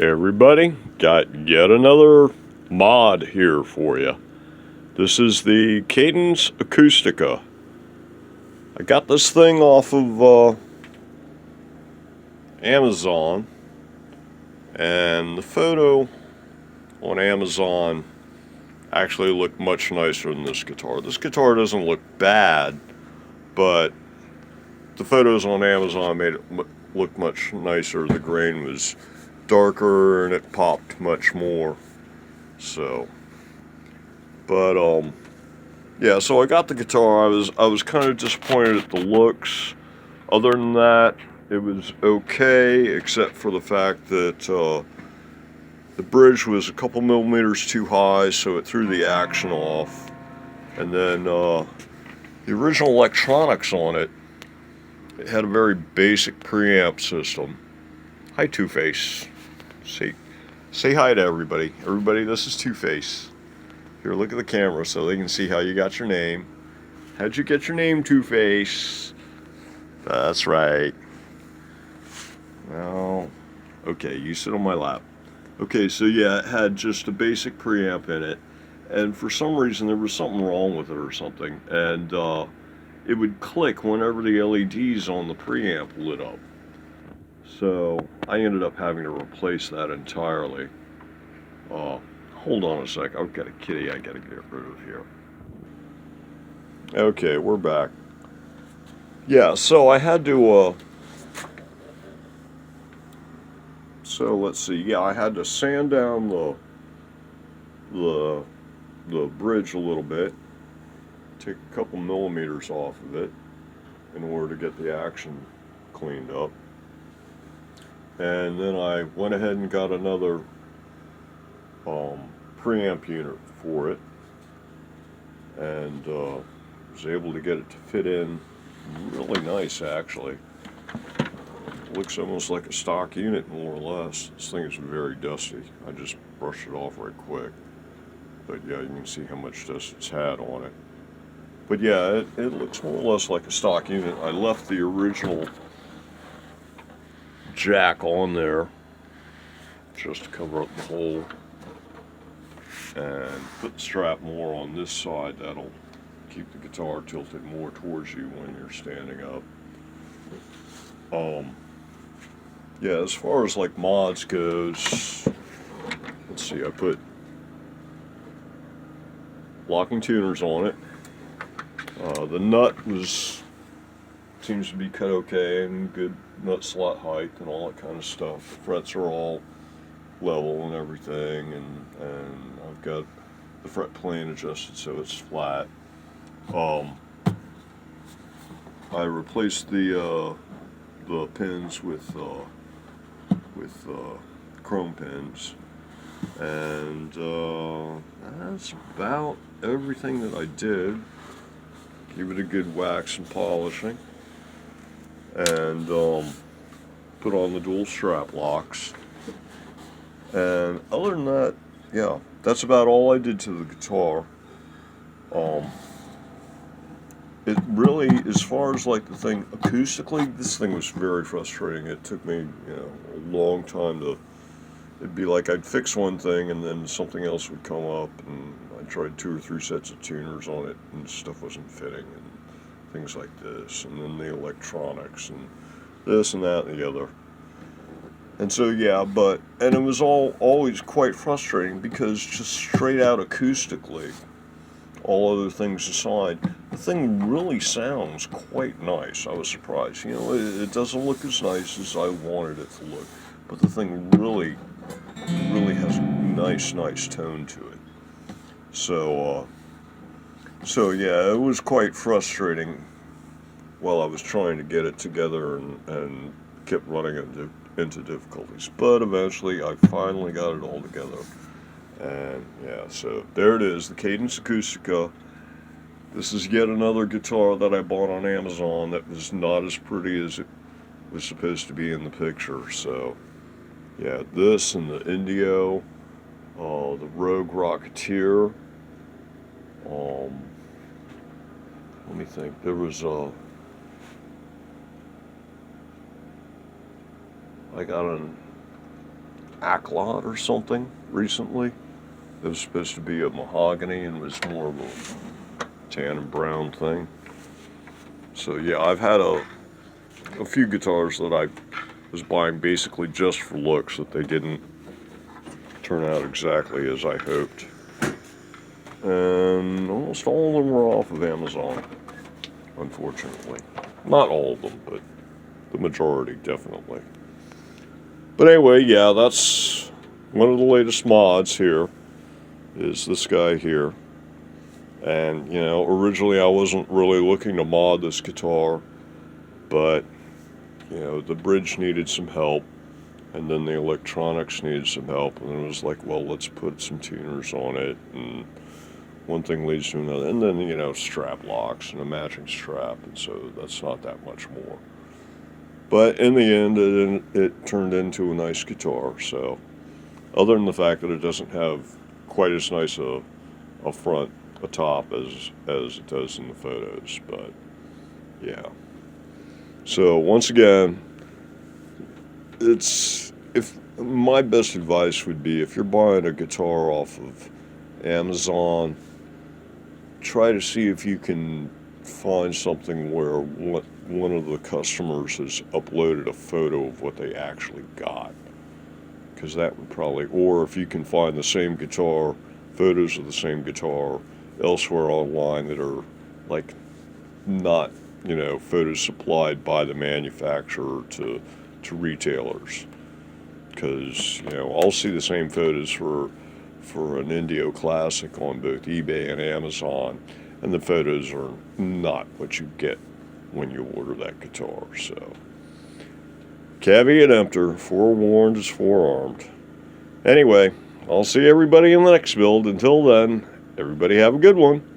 Hey everybody, got yet another mod here for you. This is the Kadence Acoustica. I got this thing off of Amazon, and the photo on Amazon actually looked much nicer than this guitar. This guitar doesn't look bad, but the photos on Amazon made it look much nicer. The grain was darker and it popped much more. So, but yeah. So I got the guitar. I was kind of disappointed at the looks. Other than that, it was okay, except for the fact that the bridge was a couple millimeters too high, so it threw the action off. And then the original electronics on it, it had a very basic preamp system. Hi, Two-Face. Say hi to everybody. Everybody, this is Two-Face. Here, look at the camera so they can see how you got your name. How'd you get your name, Two-Face? That's right. Well, okay, you sit on my lap. Okay, so yeah, it had just a basic preamp in it, and for some reason there was something wrong with it or something, and it would click whenever the LEDs on the preamp lit up. So I ended up having to replace that entirely. Hold on a sec, I've got a kitty I gotta get rid of here. Okay, we're back. Yeah, so I had to, so let's see, yeah, I had to sand down the bridge a little bit, take a couple millimeters off of it in order to get the action cleaned up. And then I went ahead and got another preamp unit for it, and was able to get it to fit in really nice, actually. It looks almost like a stock unit, more or less. This thing is very dusty. I just brushed it off right quick. But yeah, you can see how much dust it's had on it. But yeah, it looks more or less like a stock unit. I left the original jack on there just to cover up the hole, and put the strap more on this side. That'll keep the guitar tilted more towards you when you're standing up. Yeah, as far as like mods goes, let's see, I put locking tuners on it. The nut seems to be cut okay, and good nut slot height and all that kind of stuff. The frets are all level and everything, and I've got the fret plane adjusted so it's flat. I replaced the pins with chrome pins, and that's about everything that I did. Give it a good wax and polishing, and put on the dual strap locks. And other than that, yeah, that's about all I did to the guitar. It really, as far as like the thing acoustically, this thing was very frustrating. It took me, a long time to. It'd be like I'd fix one thing and then something else would come up, and I tried 2 or 3 sets of tuners on it and stuff wasn't fitting, and things like this, and then the electronics and this and that and the other. And so yeah, and it was always quite frustrating, because just straight out acoustically, all other things aside, the thing really sounds quite nice. I was surprised. It doesn't look as nice as I wanted it to look, but the thing really has a nice tone to it. So yeah, it was quite frustrating while I was trying to get it together, and kept running into difficulties. But eventually I finally got it all together. And yeah, so there it is, the Kadence Acoustica. This is yet another guitar that I bought on Amazon that was not as pretty as it was supposed to be in the picture. So yeah, this and the Indio, the Rogue Rocketeer. Let me think. There was I got Acklot or something recently. It was supposed to be a mahogany and was more of a tan and brown thing. So yeah, I've had a few guitars that I was buying basically just for looks that they didn't turn out exactly as I hoped. And almost all of them were off of Amazon, unfortunately. Not all of them, but the majority, definitely. But anyway, yeah, that's one of the latest mods here, is this guy here. And, originally I wasn't really looking to mod this guitar, but, the bridge needed some help, and then the electronics needed some help, and then it was like, well, let's put some tuners on it, and one thing leads to another, and then, strap locks and a matching strap, and so that's not that much more. But in the end, it turned into a nice guitar, so other than the fact that it doesn't have quite as nice a front, a top as it does in the photos, but yeah. So once again, if my best advice would be, if you're buying a guitar off of Amazon, try to see if you can find something where one of the customers has uploaded a photo of what they actually got, because that would probably, or if you can find the same guitar, photos of the same guitar elsewhere online that are like not, photos supplied by the manufacturer to retailers, because I'll see the same photos for an Indio Classic on both eBay and Amazon, and the photos are not what you get when you order that guitar. So caveat emptor, forewarned is forearmed. Anyway, I'll see everybody in the next build. Until then, everybody have a good one.